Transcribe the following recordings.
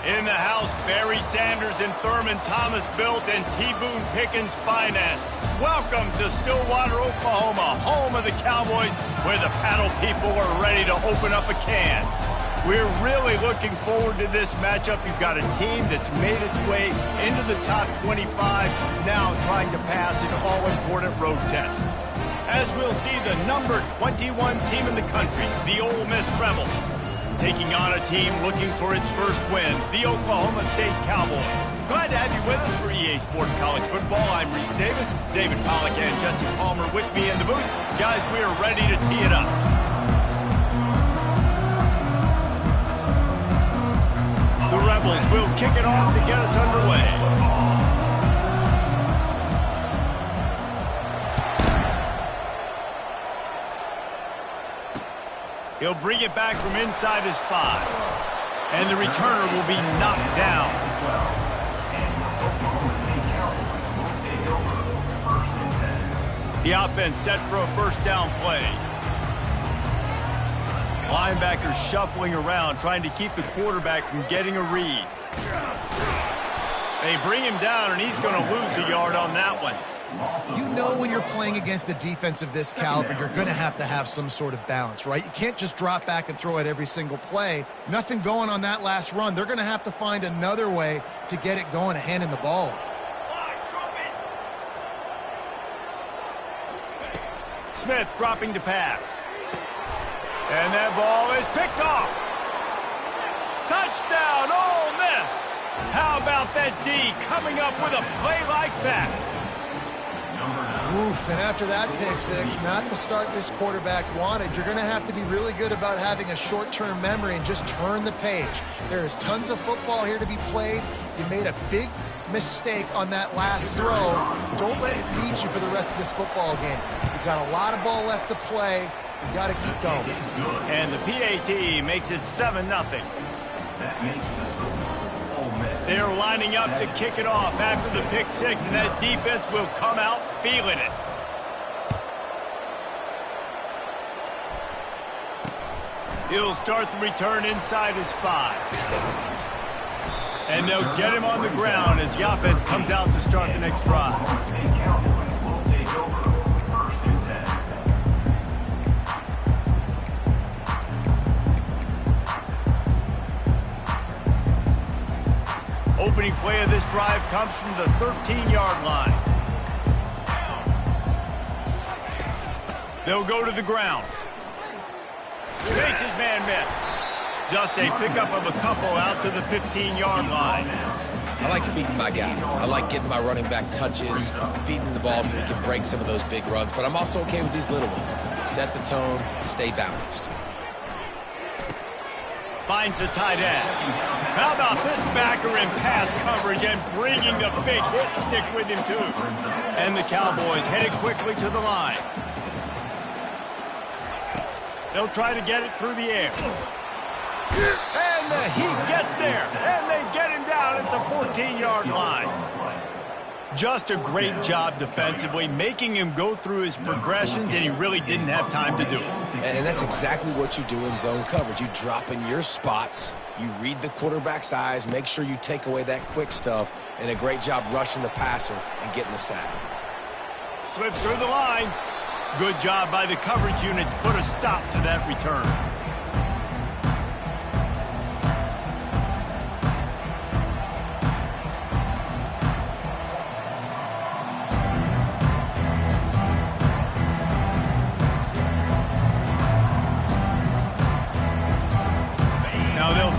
In the house, Barry Sanders and Thurman Thomas built and T. Boone Pickens financed. Welcome to Stillwater, Oklahoma, home of the Cowboys, where the paddle people are ready to open up a can. We're really looking forward to this matchup. You've got a team that's made its way into the top 25, now trying to pass an all-important road test. As we'll see the number 21 team in the country, the Ole Miss Rebels, taking on a team looking for its first win, the Oklahoma State Cowboys. Glad to have you with us for EA Sports College Football. I'm Reese Davis, David Pollack and Jesse Palmer with me in the booth. Guys, we are ready to tee it up. The Rebels will kick it off to get us underway. He'll bring it back from inside his 5. And the returner will be knocked down. The offense set for a first down play. Linebackers shuffling around, trying to keep the quarterback from getting a read. They bring him down, and he's going to lose a yard on that one. You know when you're playing against a defense of this caliber, you're going to have some sort of balance, right? You can't just drop back and throw it every single play. Nothing going on that last run. They're going to have to find another way to get it going and handing the ball off. Smith dropping to pass. And that ball is picked off. Touchdown, Ole Miss. How about that D coming up with a play like that? Oof, and after that pick six, not the start this quarterback wanted. You're going to have to be really good about having a short-term memory and just turn the page. There is tons of football here to be played. You made a big mistake on that last throw. Don't let it beat you for the rest of this football game. You've got a lot of ball left to play. You got to keep going. And the PAT makes it 7-0. That makes the score. They're lining up to kick it off after the pick six, and that defense will come out feeling it. He'll start the return inside his 5. And they'll get him on the ground as the offense comes out to start the next drive. Opening play of this drive comes from the 13-yard line. They'll go to the ground. Makes his man miss. Just a pickup of a couple out to the 15-yard line. I like feeding my guy. I like getting my running back touches, feeding the ball so he can break some of those big runs. But I'm also okay with these little ones. Set the tone, stay balanced. Finds the tight end. How about this backer in pass coverage and bringing the big hit stick with him too. And the Cowboys headed quickly to the line. They'll try to get it through the air. And the heat gets there. And they get him down at the 14-yard line. Just a great job defensively, making him go through his progressions, and he really didn't have time to do it. And that's exactly what you do in zone coverage. You drop in your spots, you read the quarterback's eyes, make sure you take away that quick stuff, and a great job rushing the passer and getting the sack. Slips through the line. Good job by the coverage unit to put a stop to that return.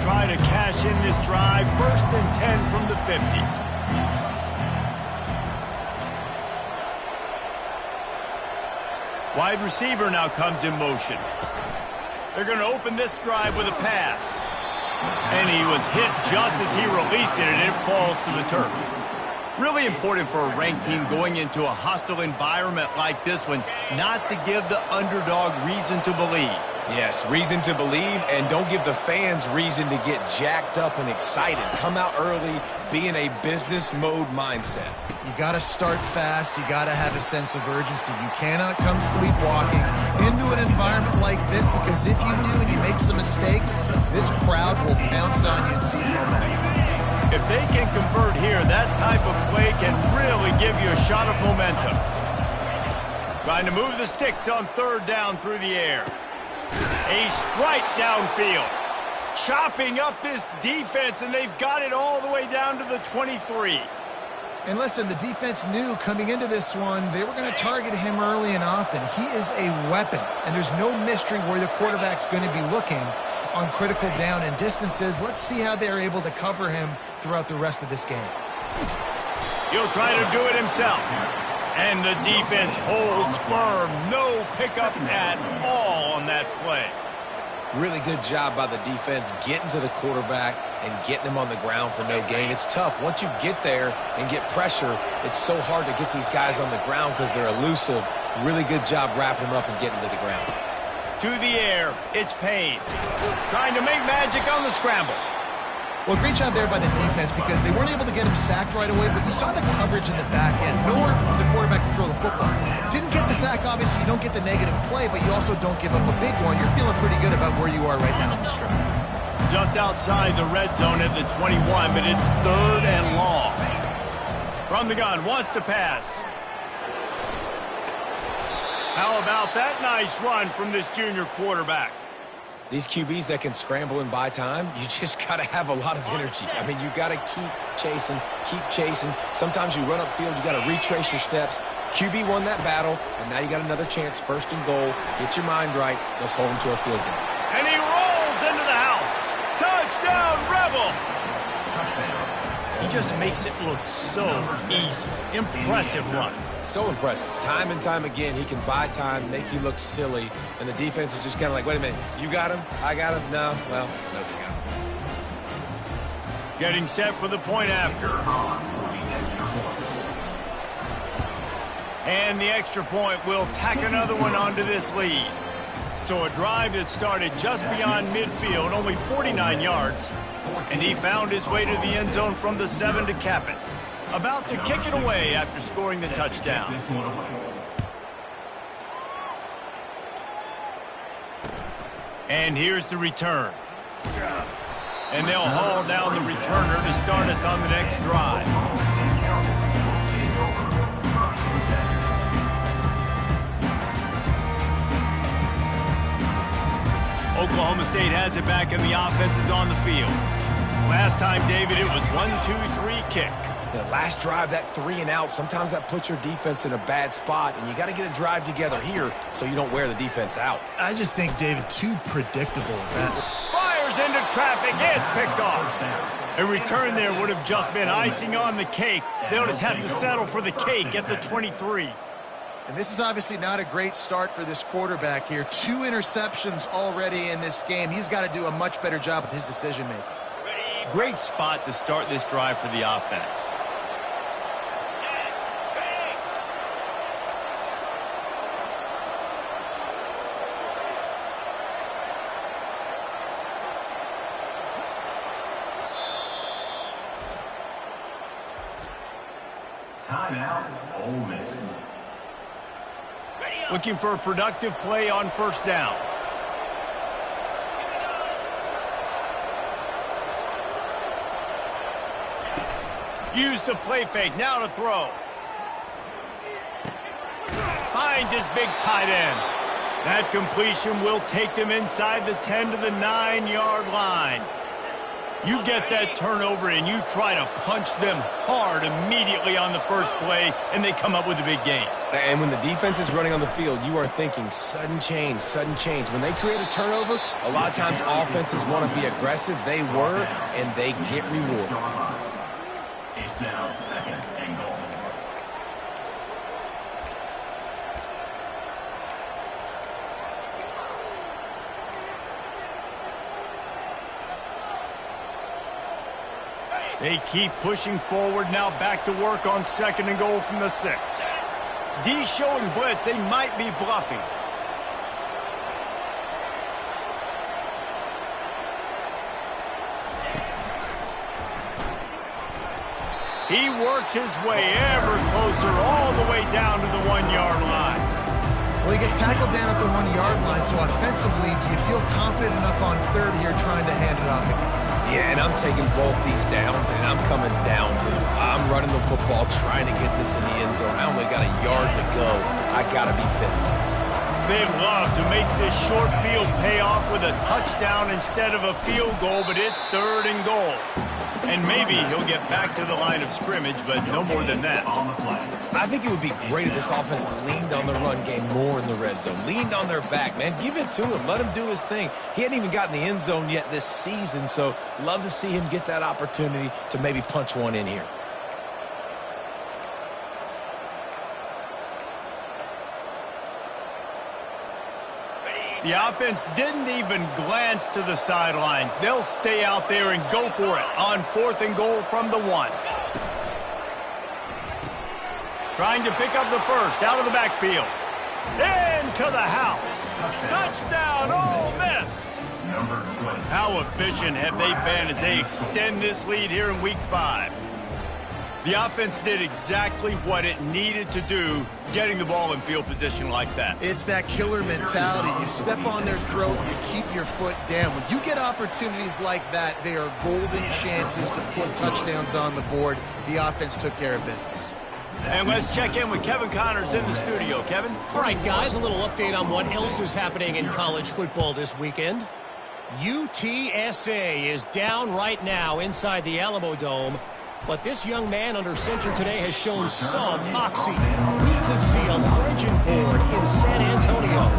Try to cash in this drive. 1st and 10 from the 50. Wide receiver now comes in motion. They're going to open this drive with a pass. And he was hit just as he released it, and it falls to the turf. Really important for a ranked team going into a hostile environment like this one, not to give the underdog reason to believe. Yes, reason to believe, and don't give the fans reason to get jacked up and excited. Come out early, be in a business mode mindset. You got to start fast. You got to have a sense of urgency. You cannot come sleepwalking into an environment like this, because if you do and you make some mistakes, this crowd will pounce on you and seize momentum. If they can convert here, that type of play can really give you a shot of momentum. Trying to move the sticks on third down through the air. A strike downfield. Chopping up this defense, and they've got it all the way down to the 23. And listen, the defense knew coming into this one, they were going to target him early and often. He is a weapon, and there's no mystery where the quarterback's going to be looking on critical down and distances. Let's see how they're able to cover him throughout the rest of this game. He'll try to do it himself. And the defense holds firm. No pickup at all on that play. Really good job by the defense getting to the quarterback and getting him on the ground for no gain. It's tough. Once you get there and get pressure, it's so hard to get these guys on the ground because they're elusive. Really good job wrapping them up and getting to the ground. To the air, it's Payne. Trying to make magic on the scramble. Well, great job there by the defense because they weren't able to get him sacked right away, but you saw the coverage in the back end. Nowhere for the quarterback to throw the football. Didn't get the sack, obviously. You don't get the negative play, but you also don't give up a big one. You're feeling pretty good about where you are right now in this drive. Just outside the red zone at the 21, but it's third and long. From the gun, wants to pass. How about that nice run from this junior quarterback? These QBs that can scramble and buy time, you just got to have a lot of energy. I mean, you got to keep chasing, keep chasing. Sometimes you run upfield, you got to retrace your steps. QB won that battle, and now you got another chance, first and goal. Get your mind right. Let's hold him to a field goal. And he rolls into the house. Touchdown, Rebels! He just makes it look so easy. Impressive run. So impressive. Time and time again, he can buy time, make you look silly, and the defense is just kind of like, wait a minute, you got him? I got him? No? Well, nobody's got him. Getting set for the point after. And the extra point will tack another one onto this lead. So a drive that started just beyond midfield, only 49 yards, and he found his way to the end zone from the 7 to cap it. About to kick it away after scoring the touchdown. And here's the return. And they'll haul down the returner to start us on the next drive. Oklahoma State has it back and the offense is on the field. Last time, David, it was 1-2-3 kick. The last drive, that 3 and out, sometimes that puts your defense in a bad spot, and you got to get a drive together here so you don't wear the defense out. I just think, David, too predictable. Fires into traffic. It's picked off. A return there would have just been icing on the cake. They'll just have to settle for the cake at the 23. And this is obviously not a great start for this quarterback here. 2 interceptions already in this game. He's got to do a much better job with his decision-making. Great spot to start this drive for the offense. Timeout, Ole Miss. Looking for a productive play on first down. Use the play fake, now to throw. Finds his big tight end. That completion will take them inside the 10 to the 9-yard line. You get that turnover and you try to punch them hard immediately on the first play, and they come up with a big gain. And when the defense is running on the field, you are thinking sudden change, sudden change. When they create a turnover, a lot of times offenses want to be aggressive. They were, and they get rewarded. It's now second and goal. They keep pushing forward, now back to work on second and goal from the 6. D showing blitz, they might be bluffing. He works his way ever closer all the way down to the 1-yard line. Well, he gets tackled down at the 1-yard line, so offensively, do you feel confident enough on third here trying to hand it off again? Yeah, and I'm taking both these downs, and I'm coming downhill. I'm running the football, trying to get this in the end zone. I only got a yard to go. I got to be physical. They love to make this short field pay off with a touchdown instead of a field goal, but it's 3rd and goal. And maybe he'll get back to the line of scrimmage, but no more than that. I think it would be great if this offense leaned on the run game more in the red zone. Leaned on their back, man. Give it to him. Let him do his thing. He hadn't even gotten the end zone yet this season, so love to see him get that opportunity to maybe punch one in here. The offense didn't even glance to the sidelines. They'll stay out there and go for it on 4th and goal from the 1. Trying to pick up the first out of the backfield. Into the house. Touchdown, Ole Miss. How efficient have they been as they extend this lead here in Week 5? The offense did exactly what it needed to do, getting the ball in field position like that. It's that killer mentality. You step on their throat, you keep your foot down. When you get opportunities like that, they are golden chances to put touchdowns on the board. The offense took care of business. And let's check in with Kevin Connors in the studio. Kevin? All right, guys, a little update on what else is happening in college football this weekend. UTSA is down right now inside the Alamo Dome. But this young man under center today has shown some moxie. We could see a legend born in San Antonio.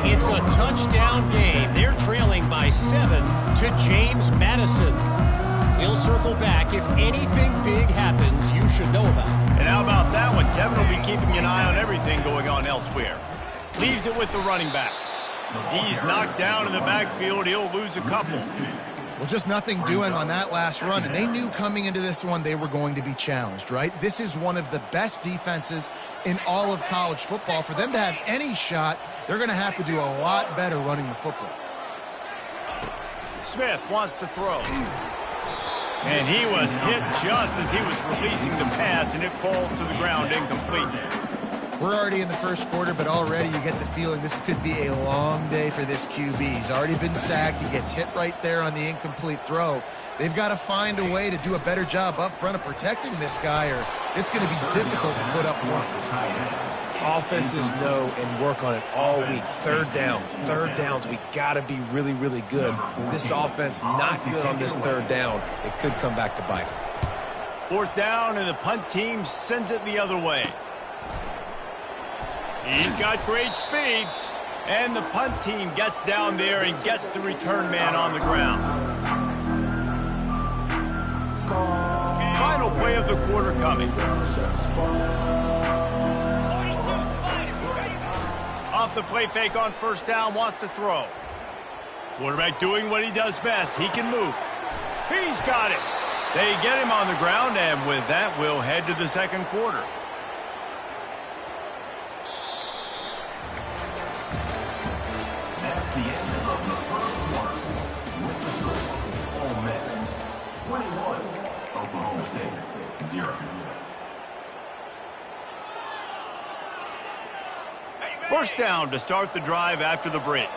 It's a touchdown game. They're trailing by 7 to James Madison. We'll circle back. If anything big happens, you should know about it. And how about that one? Kevin will be keeping an eye on everything going on elsewhere. Leaves it with the running back. He's knocked down in the backfield. He'll lose a couple. Well, just nothing doing on that last run, and they knew coming into this one they were going to be challenged, right? This is one of the best defenses in all of college football. For them to have any shot, they're going to have to do a lot better running the football. Smith wants to throw. And he was hit just as he was releasing the pass, and it falls to the ground incomplete. We're already in the first quarter, but already you get the feeling this could be a long day for this QB. He's already been sacked. He gets hit right there on the incomplete throw. They've got to find a way to do a better job up front of protecting this guy, or it's going to be difficult to put up points. Offenses know and work on it all week. Third downs. We got to be really, really good. This offense not good on this third down. It could come back to bite. 4th down, and the punt team sends it the other way. He's got great speed, and the punt team gets down there and gets the return man on the ground. Final play of the quarter coming. Off the play fake on 1st down, wants to throw. Quarterback doing what he does best. He can move. He's got it. They get him on the ground, and with that, we'll head to the second quarter. That's the end of the first quarter. With the score, Ole Miss 21, Oklahoma State 0. First down to start the drive after the break.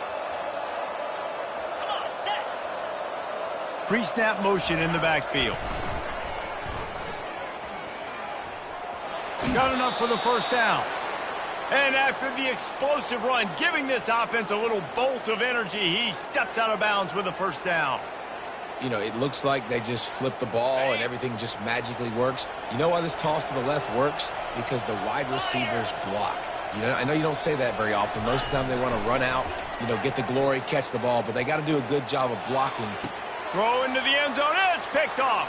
Pre-snap motion in the backfield. Got enough for the first down. And after the explosive run, giving this offense a little bolt of energy, he steps out of bounds with a first down. You know, it looks like they just flip the ball and everything just magically works. You know why this toss to the left works? Because the wide receivers block. You know, I know you don't say that very often. Most of the time they want to run out, you know, get the glory, catch the ball, but they got to do a good job of blocking. Throw into the end zone, and it's picked off.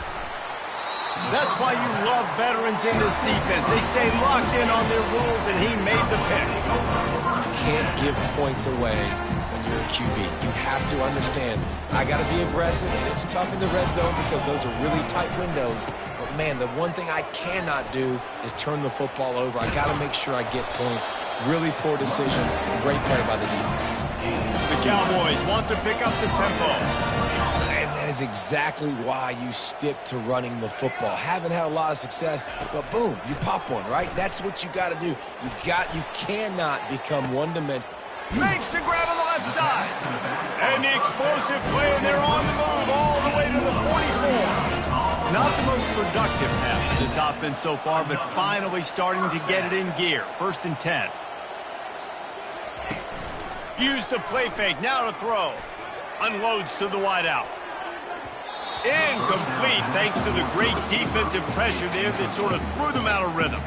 That's why you love veterans in this defense. They stay locked in on their rules, and he made the pick. You can't give points away when you're a QB. You have to understand, I got to be aggressive, and it's tough in the red zone because those are really tight windows. But, man, the one thing I cannot do is turn the football over. I got to make sure I get points. Really poor decision. Great play by the defense. The Cowboys want to pick up the tempo. And that is exactly why you stick to running the football. Haven't had a lot of success, but boom, you pop one, right? That's what you got to do. You cannot become one-dimensional. Makes the grab on the left side. And the explosive play, and they're on the move all the way to the 44. Not the most productive half of this offense so far, but finally starting to get it in gear. 1st and 10. Use the play fake, now to throw. Unloads to the wideout. Incomplete, thanks to the great defensive pressure there that sort of threw them out of rhythm.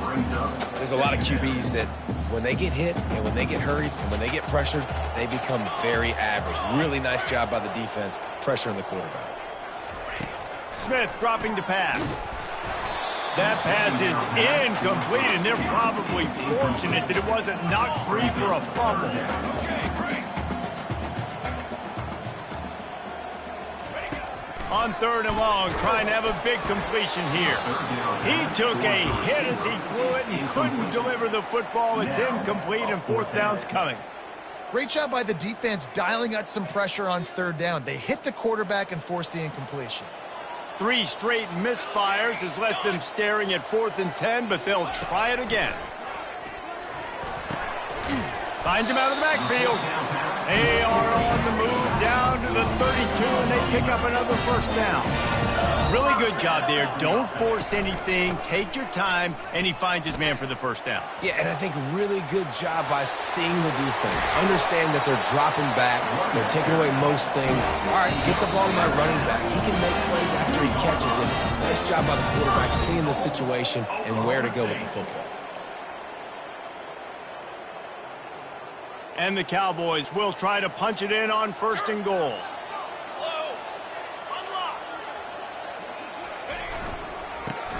There's a lot of QBs that when they get hit and when they get hurried and when they get pressured, they become very average. Really nice job by the defense pressuring the quarterback. Smith dropping to pass. That pass is incomplete, and they're probably fortunate that it wasn't knocked free for a fumble. On 3rd and long, trying to have a big completion here. He took a hit as he threw it and couldn't deliver the football. It's incomplete, and 4th down's coming. Great job by the defense dialing out some pressure on 3rd down. They hit the quarterback and forced the incompletion. 3 straight misfires has left them staring at 4th and 10, but they'll try it again. Finds him out of the backfield. They are on the move down to the 32, and they pick up another 1st down. Really good job there. Don't force anything. Take your time, and he finds his man for the 1st down. Yeah, and I think really good job by seeing the defense. Understand that they're dropping back. They're taking away most things. All right, get the ball to my running back. He can make plays after he catches it. Nice job by the quarterback seeing the situation and where to go with the football. And the Cowboys will try to punch it in on 1st and goal.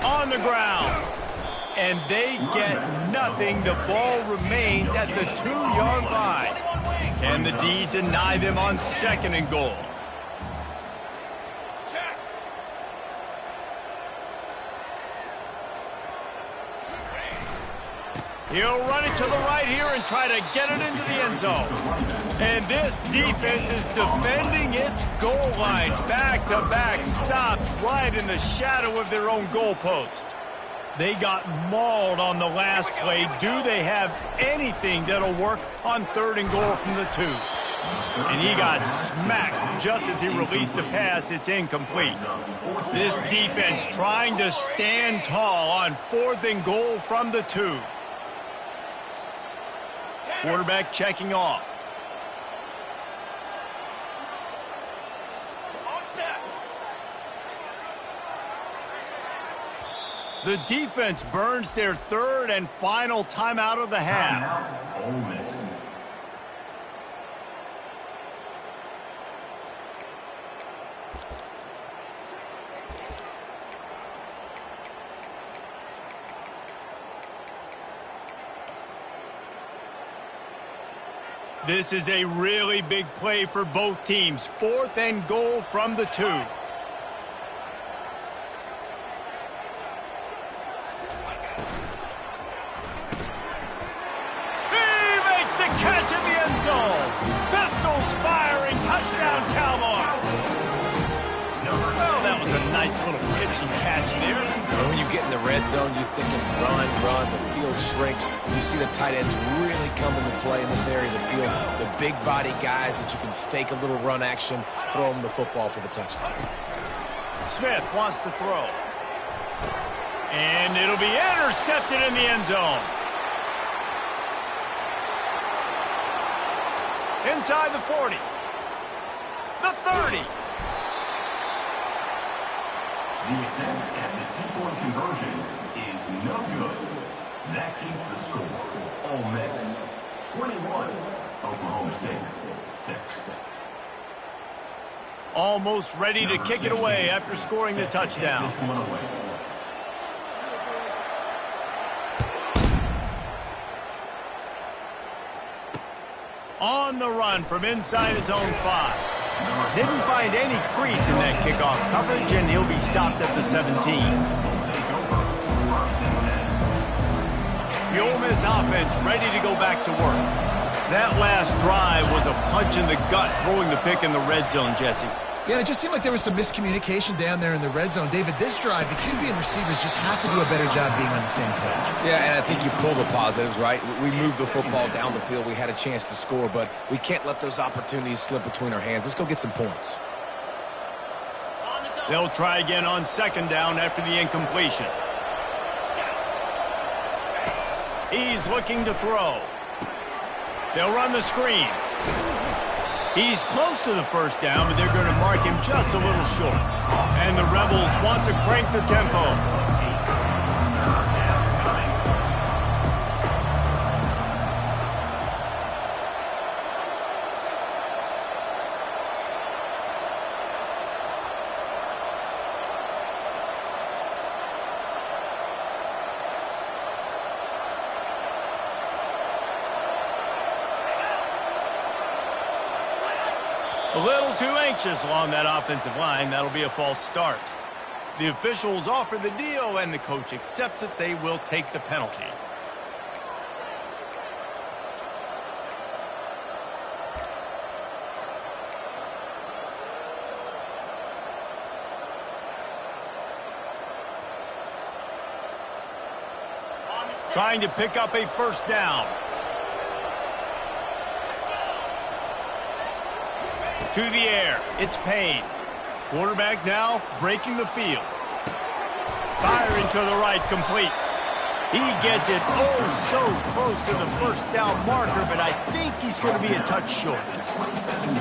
On the ground. And they get nothing. The ball remains at the 2-yard line. Can the D deny them on 2nd and goal? He'll run it to the right here and try to get it into the end zone. And this defense is defending its goal line. Back-to-back stops right in the shadow of their own goalpost. They got mauled on the last play. Do they have anything that'll work on 3rd and goal from the 2? And he got smacked just as he released the pass. It's incomplete. This defense trying to stand tall on 4th and goal from the 2. Quarterback checking off. The defense burns their 3rd and final timeout of the half. Ole Miss. This is a really big play for both teams. 4th and goal from the 2. He makes the catch in the end zone. Pistols firing. Touchdown, Cowboys. Well, that was a nice little pitch and catch there. And when you get in the red zone, you're thinking run, run. The field shrinks. You see the tight ends really come into play in this area of the field. The big body guys that you can fake a little run action, throw them the football for the touchdown. Smith wants to throw. And it'll be intercepted in the end zone. Inside the 40. The 30. The attempt at the 2-point conversion is no good. That keeps the score. Ole Miss 21, Oklahoma State 6. Almost ready to kick it away after scoring the touchdown. This one away. On the run from inside his own 5. Didn't find any crease in that kickoff coverage, and he'll be stopped at the 17. The Ole Miss offense ready to go back to work. That last drive was a punch in the gut, throwing the pick in the red zone, Jesse. Yeah, it just seemed like there was some miscommunication down there in the red zone. David, this drive, the QB and receivers just have to do a better job being on the same page. Yeah, and I think you pull the positives, right? We moved the football down the field. We had a chance to score, but we can't let those opportunities slip between our hands. Let's go get some points. They'll try again on second down after the incompletion. He's looking to throw. They'll run the screen. He's close to the first down, but they're going to mark him just a little short. And the Rebels want to crank the tempo. A little too anxious along that offensive line. That'll be a false start. The officials offer the deal, and the coach accepts it. They will take the penalty. Trying to pick up a first down. To the air, it's Payne. Quarterback now breaking the field. Firing to the right, complete. He gets it so close to the first down marker, but I think he's going to be a touch short.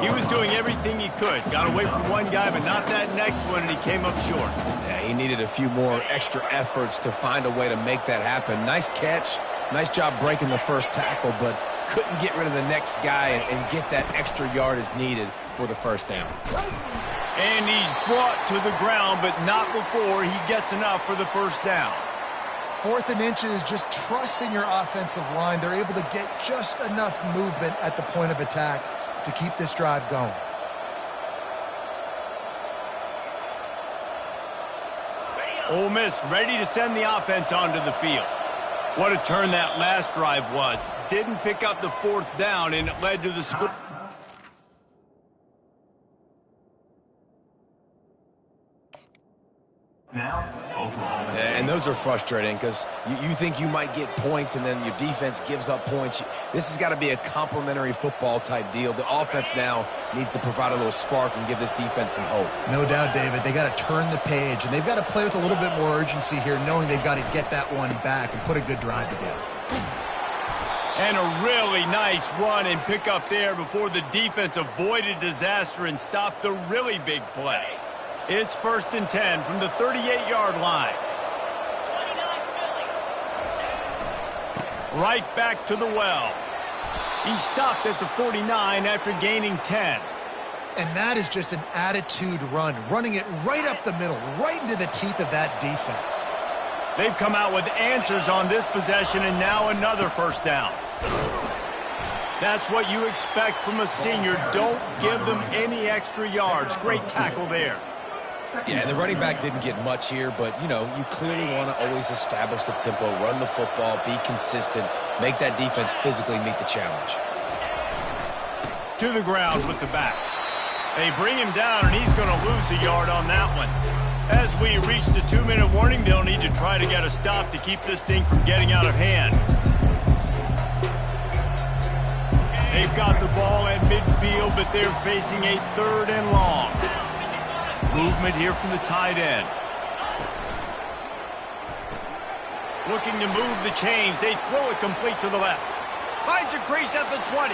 He was doing everything he could. Got away from one guy, but not that next one, and he came up short. Yeah, he needed a few more extra efforts to find a way to make that happen. Nice catch. Nice job breaking the first tackle, but couldn't get rid of the next guy and get that extra yardage needed for the first down. And he's brought to the ground, but not before he gets enough for the first down. 4th and inches, just trust in your offensive line. They're able to get just enough movement at the point of attack to keep this drive going. Ole Miss ready to send the offense onto the field. What a turn that last drive was. Didn't pick up the 4th down, and it led to the score. Now, Oklahoma. And those are frustrating because you think you might get points and then your defense gives up points. This has got to be a complementary football type deal. The offense now needs to provide a little spark and give this defense some hope. No doubt, David. They got to turn the page, and they've got to play with a little bit more urgency here, knowing they've got to get that one back and put a good drive together. And a really nice run and pick up there before the defense avoided disaster and stopped the really big play. It's 1st and 10 from the 38-yard line. Right back to the well. He stopped at the 49 after gaining 10. And that is just an attitude run, running it right up the middle, right into the teeth of that defense. They've come out with answers on this possession, and now another first down. That's what you expect from a senior. Don't give them any extra yards. Great tackle there. Yeah, and the running back didn't get much here, but, you know, you clearly want to always establish the tempo, run the football, be consistent, make that defense physically meet the challenge. To the ground with the back. They bring him down, and he's going to lose a yard on that one. As we reach the 2-minute warning, they'll need to try to get a stop to keep this thing from getting out of hand. They've got the ball at midfield, but they're facing a 3rd and long. Movement here from the tight end. Looking to move the chains. They throw it complete to the left. Finds a crease at the 20.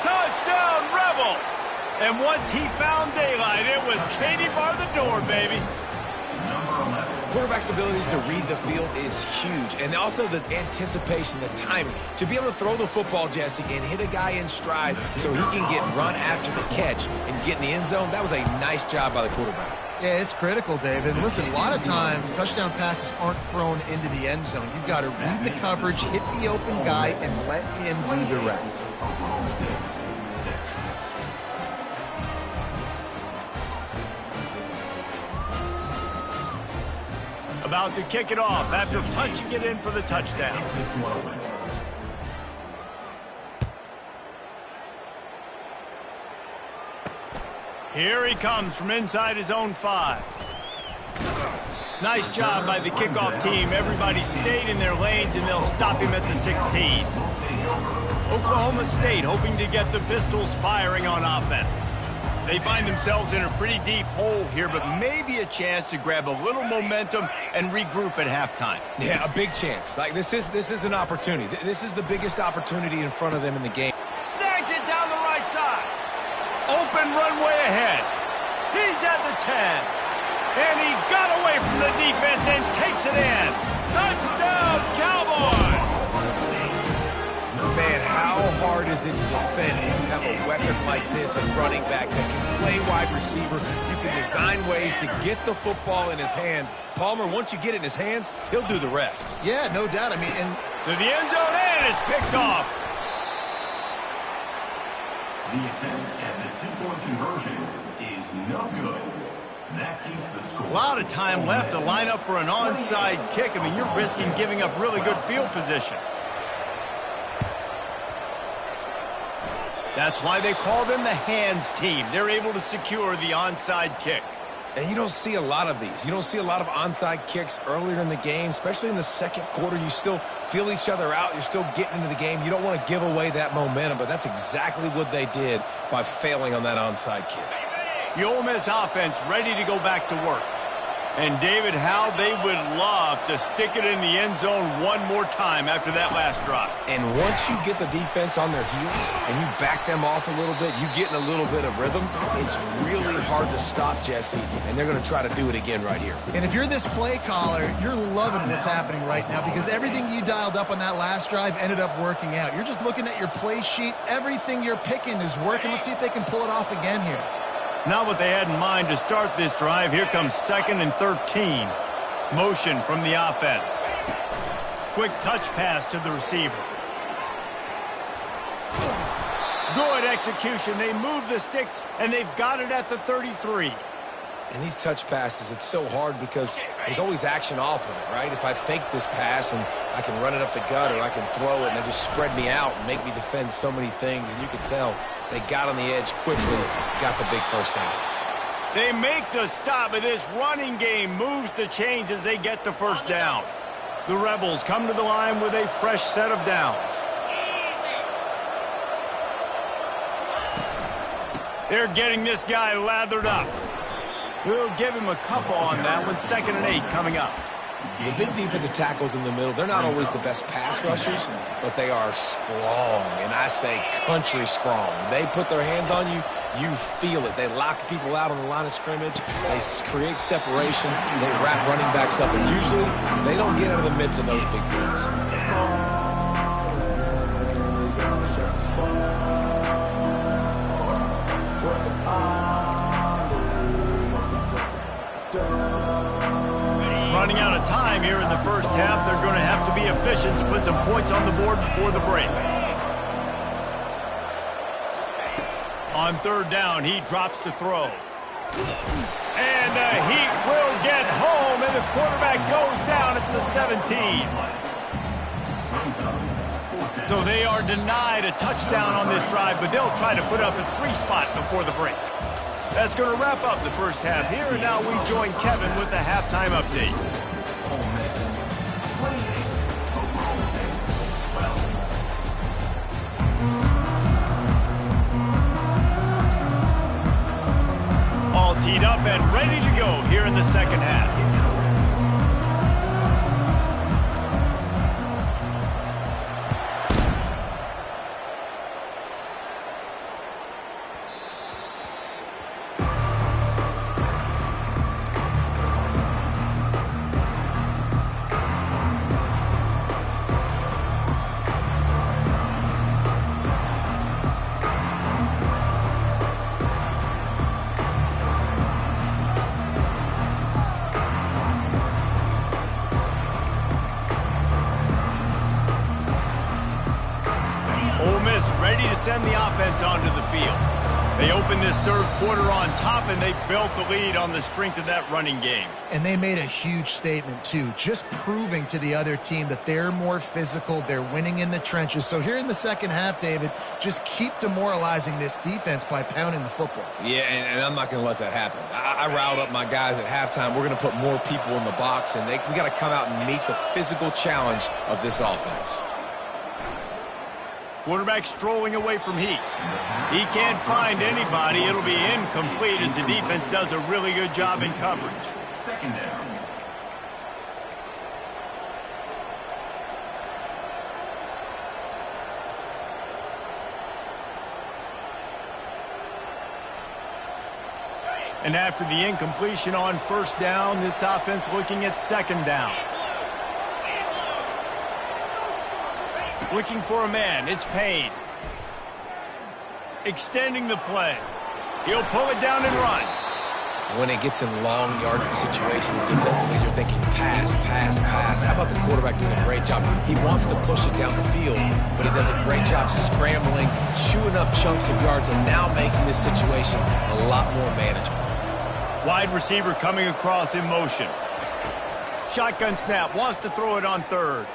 Touchdown, Rebels! And once he found daylight, it was Katie bar the door, baby. Quarterback's abilities to read the field is huge, and also the anticipation, the timing. To be able to throw the football, Jesse, and hit a guy in stride so he can get run after the catch and get in the end zone, that was a nice job by the quarterback. Yeah, it's critical, David. And listen, a lot of times touchdown passes aren't thrown into the end zone. You've got to read the coverage, hit the open guy, and let him do the rest. About to kick it off after punching it in for the touchdown. Here he comes from inside his own 5. Nice job by the kickoff team. Everybody stayed in their lanes, and they'll stop him at the 16. Oklahoma State hoping to get the Pistols firing on offense. They find themselves in a pretty deep hole here, but maybe a chance to grab a little momentum and regroup at halftime. Yeah, a big chance. Like, this is an opportunity. This is the biggest opportunity in front of them in the game. Snags it down the right side. Open runway ahead. He's at the 10. And he got away from the defense and takes it in. Touchdown, Cowboys! Man, how hard is it to defend when you have a weapon like this, a running back that can play wide receiver? You can design ways to get the football in his hand. Palmer, once you get it in his hands, he'll do the rest. Yeah, no doubt. I mean, and to the end zone, and it's picked off. The attempt at the 2-point conversion is no good. That keeps the score. A lot of time left to line up for an onside kick. I mean, you're risking giving up really good field position. That's why they call them the hands team. They're able to secure the onside kick. And you don't see a lot of these. You don't see a lot of onside kicks earlier in the game, especially in the second quarter. You still feel each other out. You're still getting into the game. You don't want to give away that momentum, but that's exactly what they did by failing on that onside kick. The Ole Miss offense ready to go back to work. And, David, how they would love to stick it in the end zone one more time after that last drive. And once you get the defense on their heels and you back them off a little bit, you get in a little bit of rhythm, it's really hard to stop, Jesse, and they're going to try to do it again right here. And if you're this play caller, you're loving what's happening right now because everything you dialed up on that last drive ended up working out. You're just looking at your play sheet. Everything you're picking is working. Let's see if they can pull it off again here. Not what they had in mind to start this drive. Here comes 2nd and 13. Motion from the offense. Quick touch pass to the receiver. Good execution. They move the sticks, and they've got it at the 33. And these touch passes, it's so hard because there's always action off of it, right? If I fake this pass and I can run it up the gut or I can throw it and it just spread me out and make me defend so many things, and you can tell they got on the edge quickly, got the big first down. They make the stop, but this running game moves the chains as they get the first down. The Rebels come to the line with a fresh set of downs. They're getting this guy lathered up. We'll give him a couple on that one. 2nd and 8 coming up. The big defensive tackles in the middle, they're not always the best pass rushers, but they are strong, and I say country strong. They put their hands on you, you feel it. They lock people out on the line of scrimmage. They create separation. They wrap running backs up, and usually they don't get out of the midst of those big boys. Running out of time here in the first half. They're going to have to be efficient to put some points on the board before the break. On 3rd down, he drops to throw. And the Heat will get home, and the quarterback goes down at the 17. So they are denied a touchdown on this drive, but they'll try to put up a 3 spot before the break. That's going to wrap up the first half here, and now we join Kevin with the halftime update. All teed up and ready to go here in the second half. Ready to send the offense onto the field. They opened this third quarter on top, and they built the lead on the strength of that running game. And they made a huge statement, too, just proving to the other team that they're more physical, they're winning in the trenches. So here in the second half, David, just keep demoralizing this defense by pounding the football. Yeah, and I'm not going to let that happen. I riled up my guys at halftime. We're going to put more people in the box, and we got to come out and meet the physical challenge of this offense. Quarterback strolling away from heat. He can't find anybody. It'll be incomplete as the defense does a really good job in coverage. Second down. And after the incompletion on first down, this offense looking at second down. Looking for a man. It's Payne. Extending the play. He'll pull it down and run. When it gets in long yardage situations defensively, you're thinking pass, pass, pass. How about the quarterback doing a great job? He wants to push it down the field, but he does a great job scrambling, chewing up chunks of yards, and now making this situation a lot more manageable. Wide receiver coming across in motion. Shotgun snap. Wants to throw it on third.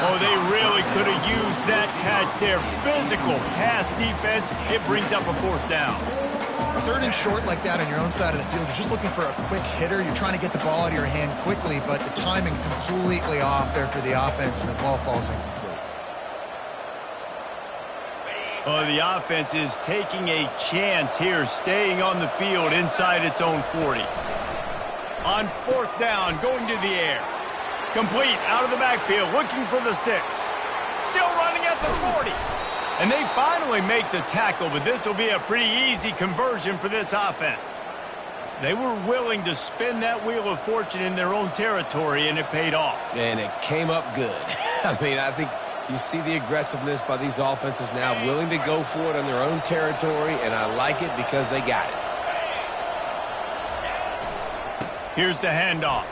Oh, they really could have used that catch there. Physical pass defense. It brings up a fourth down. Third and short like that on your own side of the field, you're just looking for a quick hitter. You're trying to get the ball out of your hand quickly, but the timing completely off there for the offense, and the ball falls incomplete. Oh, the offense is taking a chance here, staying on the field inside its own 40. On fourth down, going to the air. Complete, out of the backfield, looking for the sticks. Still running at the 40. And they finally make the tackle, but this will be a pretty easy conversion for this offense. They were willing to spin that wheel of fortune in their own territory, and it paid off. And it came up good. I mean, I think you see the aggressiveness by these offenses now, willing to go for it on their own territory, and I like it because they got it. Here's the handoff.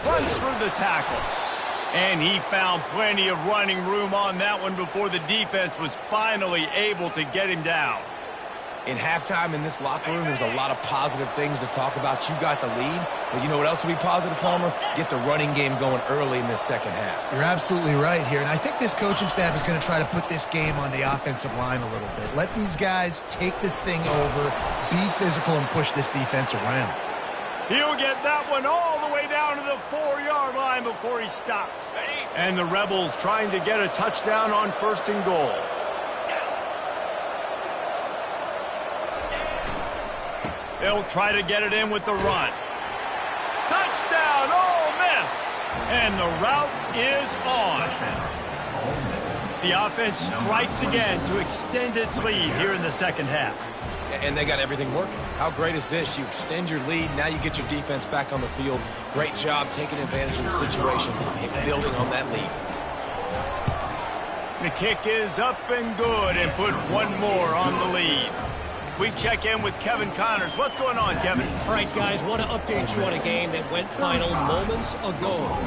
Runs through the tackle. And he found plenty of running room on that one before the defense was finally able to get him down. In halftime in this locker room, there's a lot of positive things to talk about. You got the lead, but you know what else will be positive, Palmer? Get the running game going early in this second half. You're absolutely right here, and I think this coaching staff is going to try to put this game on the offensive line a little bit. Let these guys take this thing over, be physical, and push this defense around. He'll get that one all the way down to the 4-yard line before he stopped. And the Rebels trying to get a touchdown on first and goal. They'll try to get it in with the run. Touchdown, Ole Miss! And the route is on. The offense strikes again to extend its lead here in the second half. And they got everything working. How great is this? You extend your lead, now you get your defense back on the field. Great job taking advantage of the situation and building on that lead. The kick is up and good, and put one more on the lead. We check in with Kevin Connors. What's going on, Kevin? All right, guys, want to update you on a game that went final moments ago.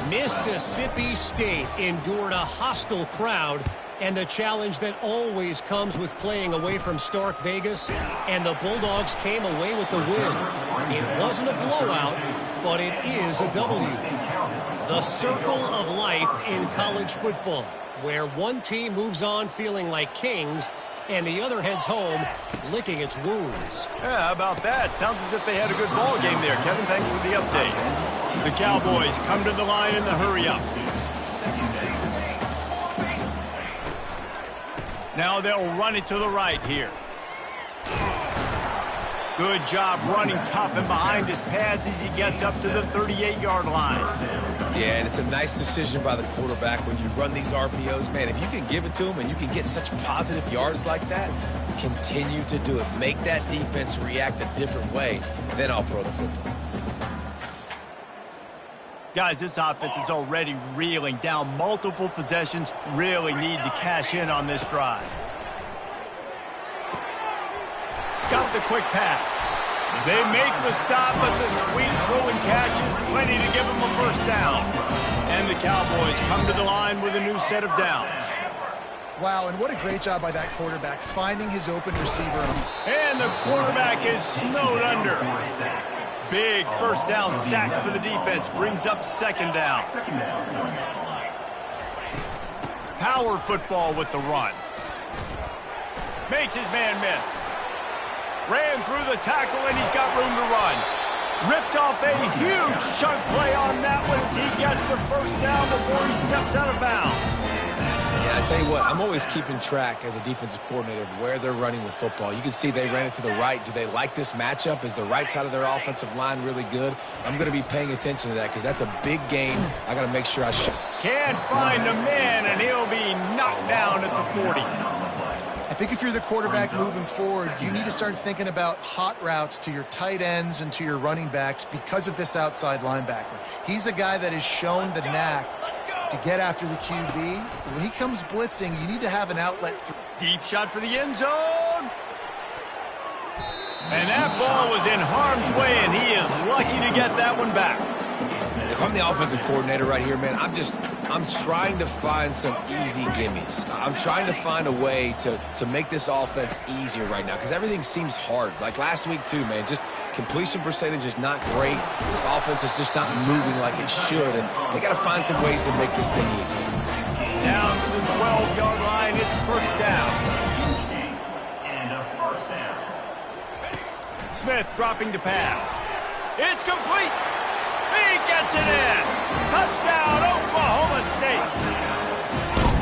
Mississippi State endured a hostile crowd and the challenge that always comes with playing away from Stark Vegas, and the Bulldogs came away with the win. It wasn't a blowout, but it is a W. The circle of life in college football, where one team moves on feeling like kings and the other heads home licking its wounds. Yeah, how about that? Sounds as if they had a good ball game there. Kevin, thanks for the update. The Cowboys come to the line in the hurry-up. Now they'll run it to the right here. Good job running tough and behind his pads as he gets up to the 38-yard line. Yeah, and it's a nice decision by the quarterback when you run these RPOs. Man, if you can give it to him and you can get such positive yards like that, continue to do it. Make that defense react a different way, then I'll throw the football. Guys, this offense is already reeling down multiple possessions. Really need to cash in on this drive. Got the quick pass. They make the stop, but the sweet throw and catch is plenty to give them a first down. And the Cowboys come to the line with a new set of downs. Wow, and what a great job by that quarterback, finding his open receiver. And the quarterback is snowed under. Big first down sack for the defense, brings up second down. Power football with the run. Makes his man miss. Ran through the tackle, and he's got room to run. Ripped off a huge chunk play on that one as he gets the first down before he steps out of bounds. Yeah, I tell you what, I'm always keeping track as a defensive coordinator of where they're running the football. You can see they ran it to the right. Do they like this matchup? Is the right side of their offensive line really good? I'm going to be paying attention to that because that's a big game. I got to make sure I shoot. Can't find a man, and he'll be knocked down at the 40. I think if you're the quarterback moving forward, you need to start thinking about hot routes to your tight ends and to your running backs because of this outside linebacker. He's a guy that has shown the knack to get after the QB. When he comes blitzing, you need to have an outlet. Deep shot for the end zone. And that ball was in harm's way, and he is lucky to get that one back. If I'm the offensive coordinator right here, man, I'm trying to find some easy gimmies. I'm trying to find a way to make this offense easier right now because everything seems hard. Like last week too, man, just completion percentage is not great. This offense is just not moving like it should, and they got to find some ways to make this thing easy. Down to the 12-yard line, it's first down. And a first down. Smith dropping to pass. It's complete. He gets it in. Touchdown, Oklahoma State.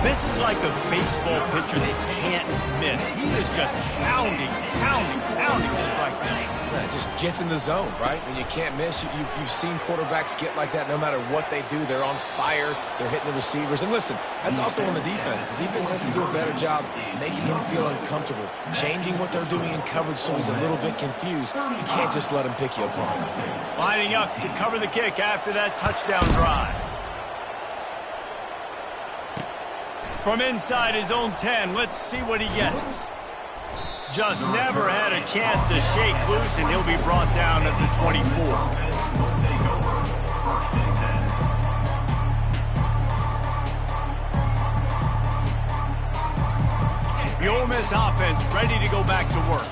This is like a baseball pitcher they can't miss. He is just pounding the strike zone. Yeah, it just gets in the zone, right? When you can't miss, you've seen quarterbacks get like that no matter what they do. They're on fire. They're hitting the receivers. And listen, that's also on the defense. The defense has to do a better job making him feel uncomfortable, changing what they're doing in coverage so he's a little bit confused. You can't just let him pick you apart. Lining up to cover the kick after that touchdown drive. From inside his own 10, let's see what he gets. Just never had a chance to shake loose, and he'll be brought down at the 24. The Ole Miss offense ready to go back to work.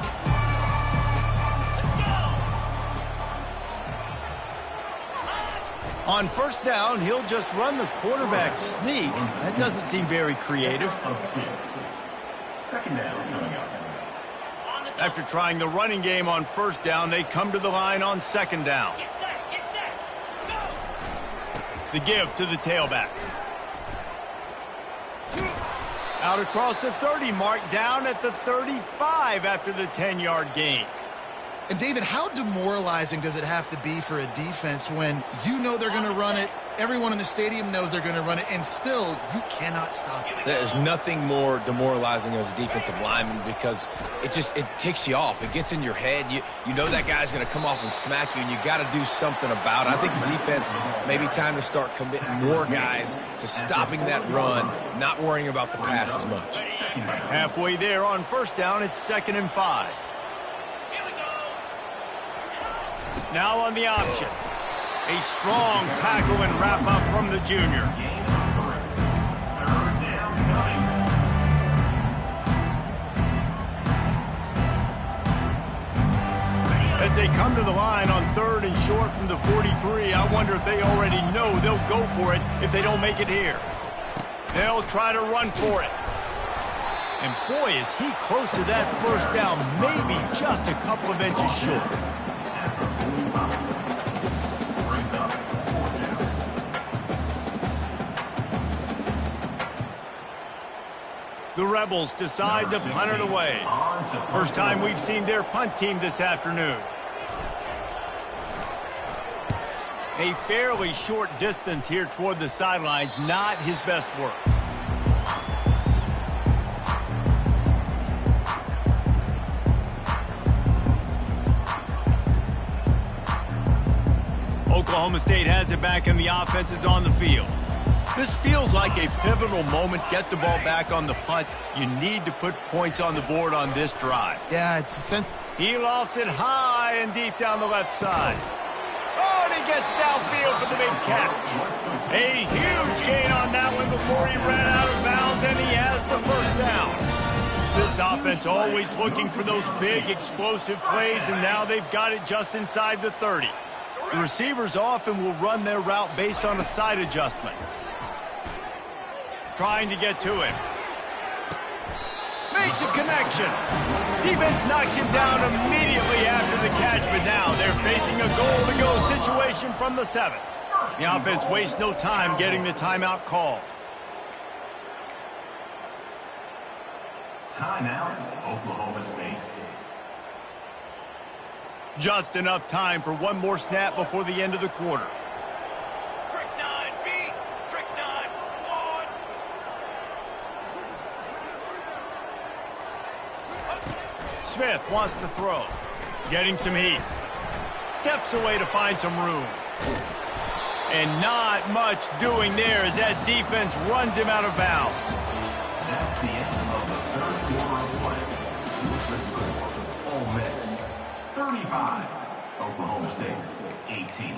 On first down, he'll just run the quarterback sneak. That doesn't seem very creative. Second down coming up. After trying the running game on first down, they come to the line on second down. The give to the tailback. Out across the 30 mark, down at the 35 after the 10-yard gain. And David, how demoralizing does it have to be for a defense when you know they're going to run it, everyone in the stadium knows they're going to run it, and still you cannot stop it? There's nothing more demoralizing as a defensive lineman because it ticks you off. It gets in your head. You know that guy's going to come off and smack you, and you got to do something about it. I think the defense maybe time to start committing more guys to stopping that run, not worrying about the pass as much. Halfway there on first down, it's 2nd and 5. Now on the option. A strong tackle and wrap-up from the junior. As they come to the line on 3rd and short from the 43, I wonder if they already know they'll go for it if they don't make it here. They'll try to run for it. And boy, is he close to that first down, maybe just a couple of inches short. The Rebels decide to punt it away. First time we've seen their punt team this afternoon. A fairly short distance here toward the sidelines, not his best work. Oklahoma State has it back and the offense is on the field. This feels like a pivotal moment. Get the ball back on the punt. You need to put points on the board on this drive. Yeah, He lofts it high and deep down the left side. Oh, and he gets downfield for the big catch. A huge gain on that one before he ran out of bounds, and he has the first This offense always looking for those big, explosive plays, and now they've got it just inside the 30. The receivers often will run their route based on a side adjustment. Trying to get to him. Makes a connection. Defense knocks him down immediately after the catch, but now they're facing a goal-to-go situation from the 7. The offense wastes no time getting the timeout called. Timeout, Oklahoma State. Just enough time for one more snap before the end of the quarter. Trick 9, B. Trick 9, 1. Smith wants to throw. Getting some heat. Steps away to find some room. And not much doing there as that defense runs him out of bounds. That's the end of the third quarter of play. Here's the score. Ole Miss 35, Oklahoma State 18.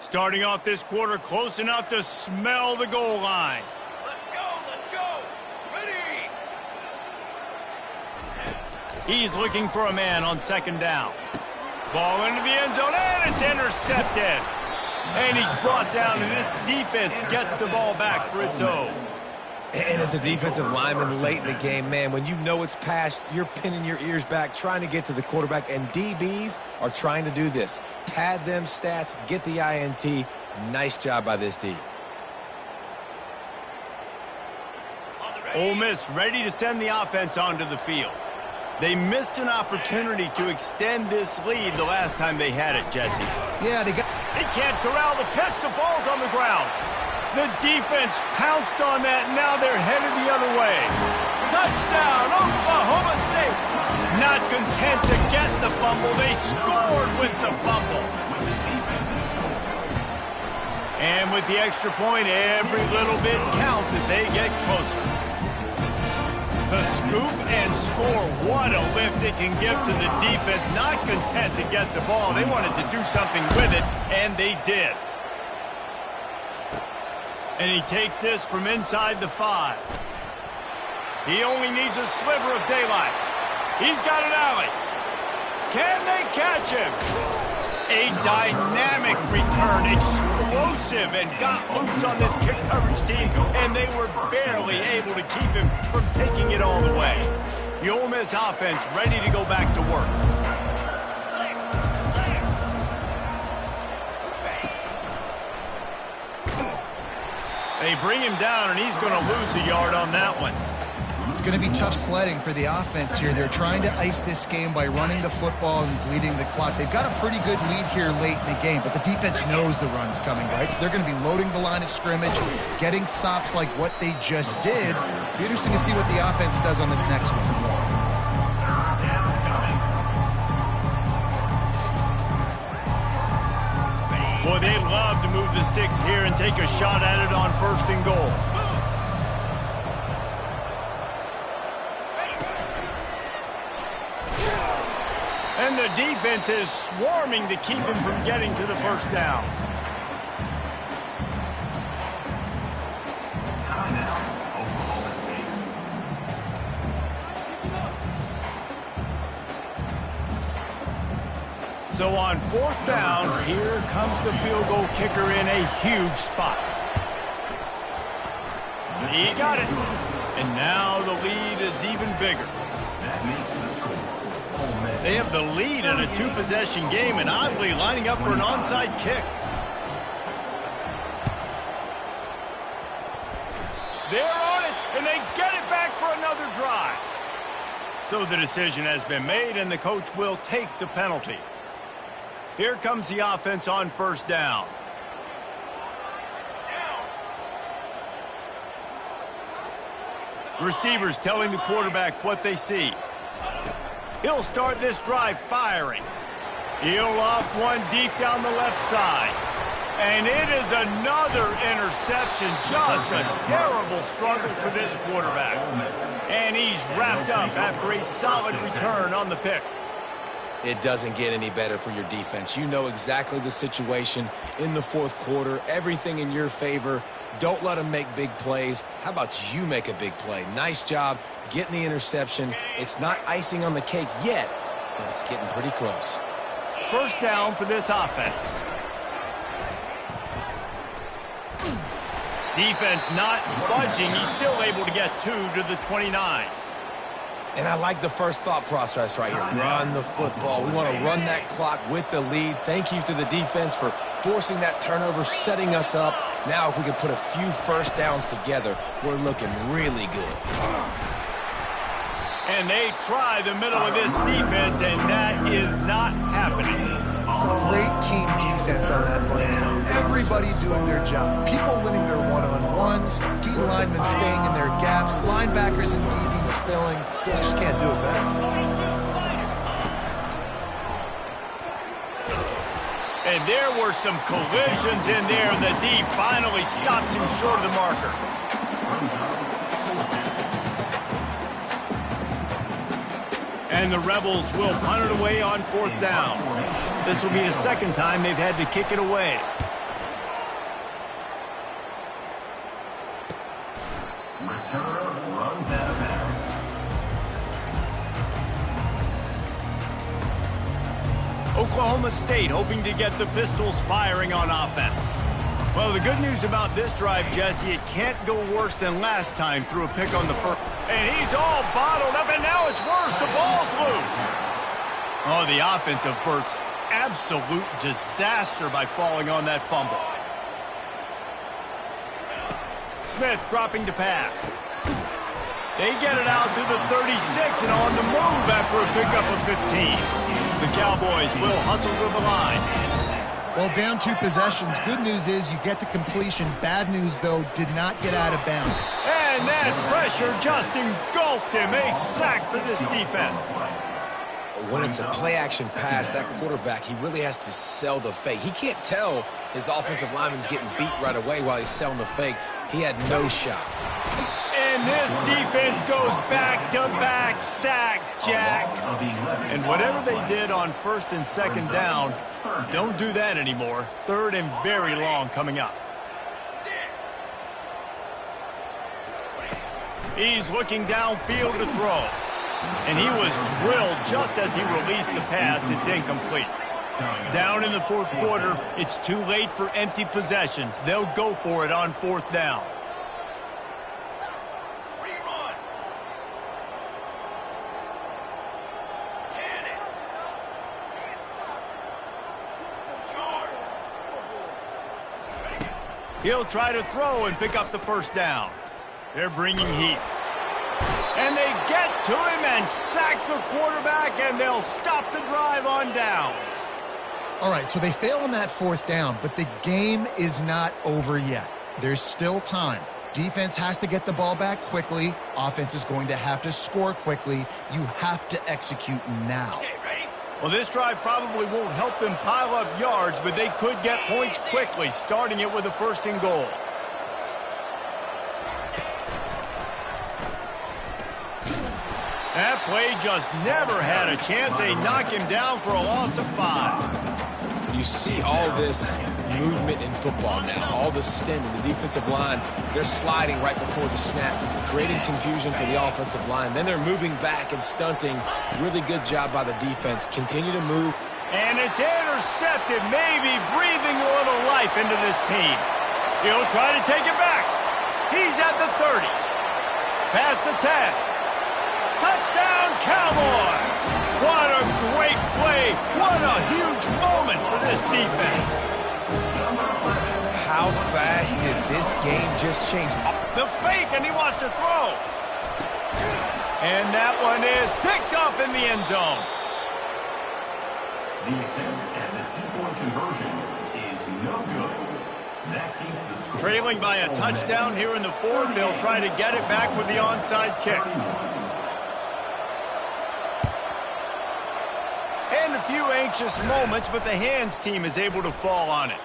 Starting off this quarter close enough to smell the goal line. Let's go, let's go. Ready. He's looking for a man on second down. Ball into the end zone, and it's intercepted. And he's brought down, and this defense gets the ball back for its own. And as a defensive lineman late in the game, man, when you know it's passed, you're pinning your ears back, trying to get to the quarterback, and DBs are trying to do this. Pad them stats, get the INT. Nice job by this D. Ole Miss ready to send the offense onto the field. They missed an opportunity to extend this lead the last time they had it, Jesse. Yeah, They can't corral the pitch. The ball's on the ground. The defense pounced on that. Now they're headed the other way. Touchdown, Oklahoma State. Not content to get the fumble, they scored with the fumble. And with the extra point, every little bit counts as they get closer. The scoop and score. What a lift it can give to the defense. Not content to get the ball. They wanted to do something with it, and they did. And he takes this from inside the 5. He only needs a sliver of daylight. He's got an alley. Can they catch him? A dynamic return, explosive, and got loose on this kick coverage team, and they were barely able to keep him from taking it all the way. The Ole Miss offense ready to go back to work. They bring him down, and he's going to lose a yard on that one. It's going to be tough sledding for the offense here. They're trying to ice this game by running the football and bleeding the clock. They've got a pretty good lead here late in the game, but the defense knows the run's coming, right? So they're going to be loading the line of scrimmage, getting stops like what they just did. It'll be interesting to see what the offense does on this next one. Boy, they love to move the sticks here and take a shot at it on 1st and goal. And the defense is swarming to keep him from getting to the 1st down. Timeout, Oklahoma State. So on 4th down, here comes the field goal kicker in a huge spot. He got it. And now the lead is even bigger. That makes the score. Ole Miss. They have the lead in a 2-possession game and oddly lining up for an onside kick. They're on it, and they get it back for another drive. So the decision has been made, and the coach will take the penalty. Here comes the offense on 1st down. Receivers telling the quarterback what they see. He'll start this drive firing. He'll loft one deep down the left side. And it is another interception. Just a terrible struggle for this quarterback. And he's wrapped up after a solid return on the pick. It doesn't get any better for your defense. You know exactly the situation in the fourth quarter, everything in your favor. Don't let them make big plays. How about you make a big play? Nice job getting the interception. It's not icing on the cake yet, but it's getting pretty close. First down for this offense. Defense not budging. He's still able to get 2 to the 29. And I like the first thought process right here. Run the football. We want to run that clock with the lead. Thank you to the defense for forcing that turnover, setting us up. Now if we can put a few first downs together, we're looking really good. And they try the middle of this defense, and that is not happening. Great team defense on that play. Everybody doing their job. People winning their one-on-ones, D linemen staying in their gaps, linebackers and DBs filling. You just can't do it better. And there were some collisions in there, and the D finally stops him short of the marker. And the Rebels will punt it away on fourth down. This will be the second time they've had to kick it away. Returner runs out of bounds. Oklahoma State hoping to get the Pistols firing on offense. Well, the good news about this drive, Jesse, it can't go worse than last time through a pick on the first. And he's all bottled up, and now it's worse. The ball's loose. Oh, the offense averts absolute disaster by falling on that fumble. Smith dropping to pass. They get it out to the 36 and on the move after a pickup of 15. The Cowboys will hustle to the line. Well, down 2 possessions. Good news is you get the completion. Bad news, though, did not get out of bounds. And that pressure just engulfed him. A sack for this defense. When it's a play-action pass, that quarterback, he really has to sell the fake. He can't tell his offensive lineman's getting beat right away while he's selling the fake. He had no shot. And this defense goes back-to-back sack, Jack. And whatever they did on first and second down, don't do that anymore. Third and very long coming up. He's looking downfield to throw. And he was drilled just as he released the pass. It's incomplete. Down in the fourth quarter, it's too late for empty possessions. They'll go for it on fourth down. He'll try to throw and pick up the first down. They're bringing heat. And they get to him and sack the quarterback, and they'll stop the drive on downs. All right, so they fail on that fourth down, but the game is not over yet. There's still time. Defense has to get the ball back quickly. Offense is going to have to score quickly. You have to execute now. Well, this drive probably won't help them pile up yards, but they could get points quickly, starting it with a first and goal. That play just never had a chance. They knock him down for a loss of 5. You see all this movement in football now, all the stem in the defensive line. They're sliding right before the snap, creating confusion for the offensive line. Then they're moving back and stunting. Really good job by the defense. Continue to move. And it's intercepted, maybe breathing a little life into this team. He'll try to take it back. He's at the 30. Past the 10. Touchdown, Cowboys! What a great play. What a huge moment for this defense. How fast did this game just change? The fake, and he wants to throw. And that one is picked off in the end zone. The attempt at the two-point conversion is no good. That keeps the score. Trailing by a touchdown here in the fourth. They'll try to get it back with the onside kick. And a few anxious moments, but the hands team is able to fall on it.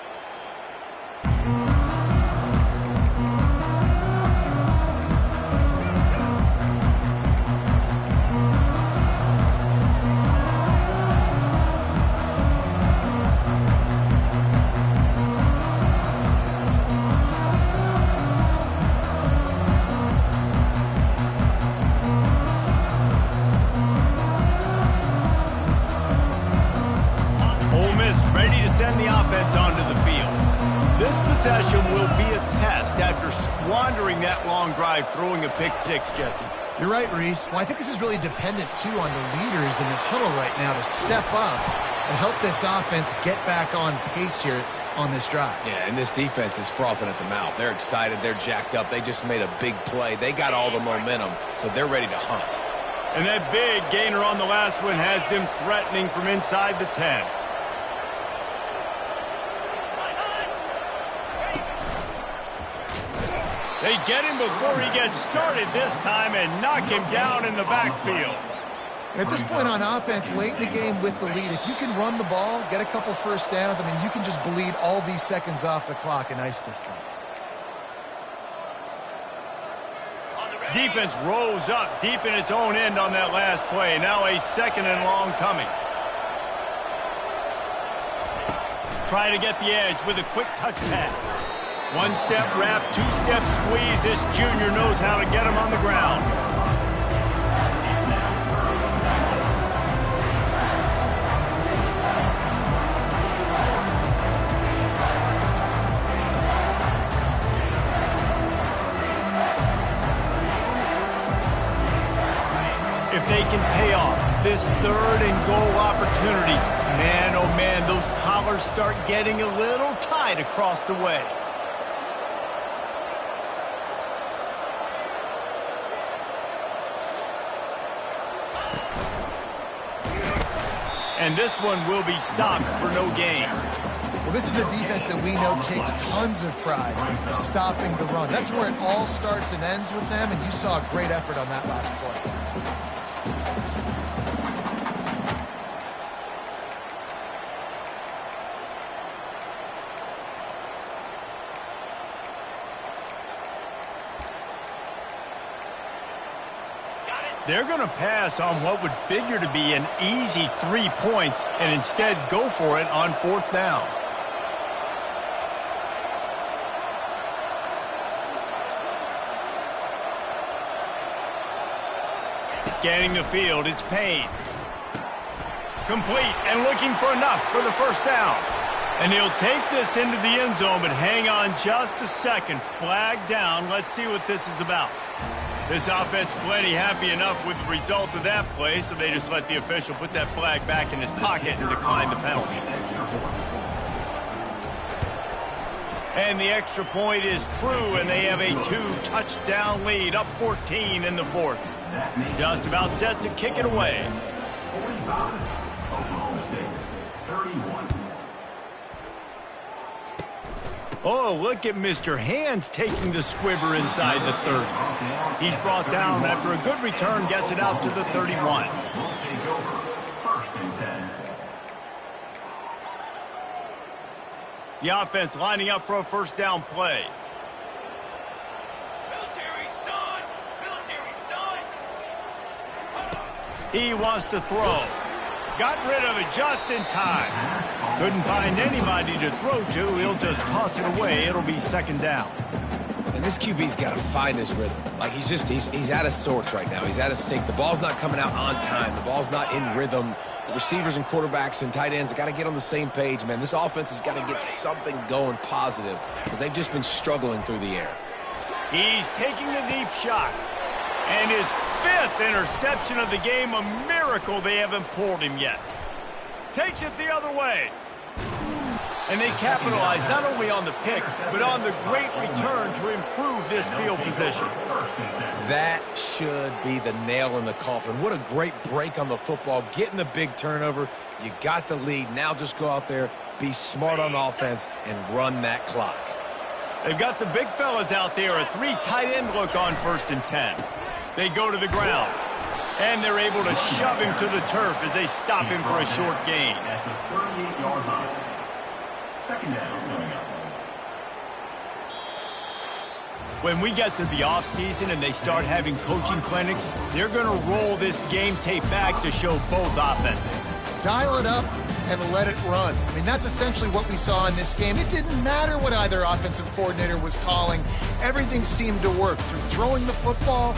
after squandering that long drive, throwing a pick six, Jesse. You're right, Reese. Well, I think this is really dependent, too, on the leaders in this huddle right now to step up and help this offense get back on pace here on this drive. Yeah, and this defense is frothing at the mouth. They're excited. They're jacked up. They just made a big play. They got all the momentum, so they're ready to hunt. And that big gainer on the last one has them threatening from inside the 10. They get him before he gets started this time and knock him down in the backfield. And at this point on offense, late in the game with the lead, if you can run the ball, get a couple first downs, I mean, you can just bleed all these seconds off the clock and ice this thing. Defense rolls up deep in its own end on that last play. Now a second and long coming. Trying to get the edge with a quick touch pass. One-step wrap, two-step squeeze. This junior knows how to get him on the ground. If they can pay off this third and goal opportunity, man, oh man, those collars start getting a little tight across the way. And this one will be stopped for no gain. Well, this is a defense that we know takes tons of pride in stopping the run. That's where it all starts and ends with them, and you saw a great effort on that last play. They're going to pass on what would figure to be an easy 3 points and instead go for it on fourth down. Scanning the field, it's Payne. Complete and looking for enough for the first down. And he'll take this into the end zone, but hang on just a second. Flag down. Let's see what this is about. This offense plenty happy enough with the result of that play, so they just let the official put that flag back in his pocket and decline the penalty. And the extra point is true, and they have a 2-touchdown lead, up 14 in the fourth. Just about set to kick it away. 45, Oklahoma State, 31. Oh, look at Mr. Hands taking the squibber inside the 30. He's brought down after a good return, gets it out to the 31. We'll take over, 1st and 10. The offense lining up for a first down play. Military stun! Military stun! He wants to throw. Got rid of it just in time. Couldn't find anybody to throw to. He'll just toss it away. It'll be second down. And this QB's got to find his rhythm. Like, he's out of sorts right now. He's out of sync. The ball's not coming out on time. The ball's not in rhythm. The receivers and quarterbacks and tight ends have got to get on the same page, man. This offense has got to get something going positive because they've just been struggling through the air. He's taking the deep shot. And his 5th interception of the game, a miracle they haven't pulled him yet. Takes it the other way. And they capitalize not only on the pick, but on the great return to improve this field position. That should be the nail in the coffin. What a great break on the football, getting the big turnover. You got the lead. Now just go out there, be smart on offense, and run that clock. They've got the big fellas out there, a 3 tight end look on 1st and 10. They go to the ground, and they're able to shove him to the turf as they stop him for a short gain. At the 38-yard line. 2nd down coming up. When we get to the offseason and they start having coaching clinics, they're going to roll this game tape back to show both offenses. Dial it up and let it run. I mean, that's essentially what we saw in this game. It didn't matter what either offensive coordinator was calling. Everything seemed to work through throwing the football